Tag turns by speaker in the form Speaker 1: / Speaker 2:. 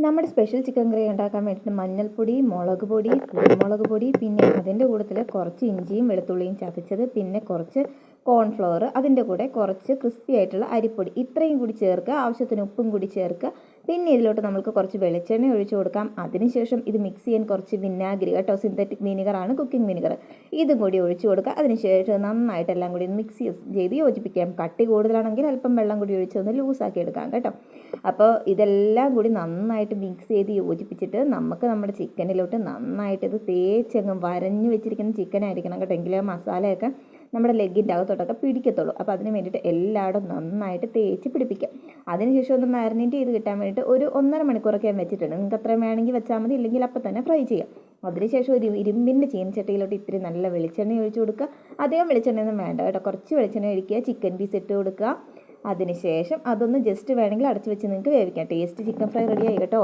Speaker 1: നമ്മുടെ special chicken കറി ഉണ്ടാക്കാൻ വേണ്ടിയിട്ട് മഞ്ഞൾപ്പൊടി, മുളക് പൊടി, കുരുമുളക് പൊടി, പിന്നെ അതിൻ്റെ കൂട്ടത്തിൽ കുറച്ച് ഇഞ്ചിയും വെളുത്തുള്ളിയും ചതച്ചത്, പിന്നെ കുറച്ച് കോൺഫ്ലവർ, അതിൻ്റെ കൂടെ കുറച്ച് ക്രിസ്പി ആയിട്ടുള്ള അരിപ്പൊടി, ഇത്രയും കൂടി ചേർക്കുക. ആവശ്യത്തിന് ഉപ്പും കൂടി ചേർക്കുക. പിന്നെ ഇതിലോട്ട് നമുക്ക് കുറച്ച് വെളിച്ചെണ്ണ ഒഴിച്ചു കൊടുക്കാം. അതിനുശേഷം ഇത് മിക്സ് ചെയ്യാൻ കുറച്ച് വിനാഗിരി കേട്ടോ, സിന്തറ്റിക് വിനിഗറാണ്, കുക്കിംഗ് വിനിഗർ, ഇതും കൂടി ഒഴിച്ചു കൊടുക്കുക. അതിനുശേഷം നന്നായിട്ട് എല്ലാം കൂടി മിക്സ് ചെയ്ത് യോജിപ്പിക്കാം. കട്ടി കൂടുതലാണെങ്കിൽ അല്പം വെള്ളം കൂടി ഒഴിച്ചൊന്ന് ലൂസാക്കി എടുക്കാം കേട്ടോ. അപ്പോൾ ഇതെല്ലാം കൂടി നന്നായിട്ട് മിക്സ് ചെയ്ത് യോജിപ്പിച്ചിട്ട് നമുക്ക് നമ്മുടെ ചിക്കനിലോട്ട് നന്നായിട്ട് ഇത് തേച്ചങ്ങ് വരഞ്ഞു വെച്ചിരിക്കുന്ന ചിക്കൻ ആയിരിക്കണം കേട്ടോ, എങ്കിലേ മസാലയൊക്കെ നമ്മുടെ ലെഗിൻ്റെ അകത്തോട്ടൊക്കെ പിടിക്കത്തുള്ളൂ. അപ്പോൾ അതിന് വേണ്ടിയിട്ട് എല്ലായിടും നന്നായിട്ട് തേച്ച് പിടിപ്പിക്കാം. അതിനുശേഷം ഒന്ന് മാരിനേറ്റ് ചെയ്ത് കിട്ടാൻ വേണ്ടിയിട്ട് ഒരു 1.5 മണിക്കൂറൊക്കെ ഞാൻ വെച്ചിട്ടുണ്ട്. നിങ്ങൾക്ക് അത്രയും വേണമെങ്കിൽ വെച്ചാൽ മതി, ഇല്ലെങ്കിൽ അപ്പം തന്നെ ഫ്രൈ ചെയ്യാം. അതിനുശേഷം ഒരു ഇരുമ്പിൻ്റെ ചീനച്ചട്ടിയിലോട്ട് ഇത്തിരി നല്ല വെളിച്ചെണ്ണ ഒഴിച്ച് കൊടുക്കുക. അധികം വെളിച്ചെണ്ണയൊന്നും വേണ്ട കേട്ടോ, കുറച്ച് വെളിച്ചെണ്ണ ഒഴിക്കുക. ചിക്കൻ പീസ് ഇട്ട് കൊടുക്കുക. അതിനുശേഷം അതൊന്ന് ജസ്റ്റ് വേണമെങ്കിൽ അടച്ചു വെച്ച് നിങ്ങൾക്ക് വേവിക്കാം. ടേസ്റ്റ് ചിക്കൻ ഫ്രൈ റെഡിയായി കേട്ടോ.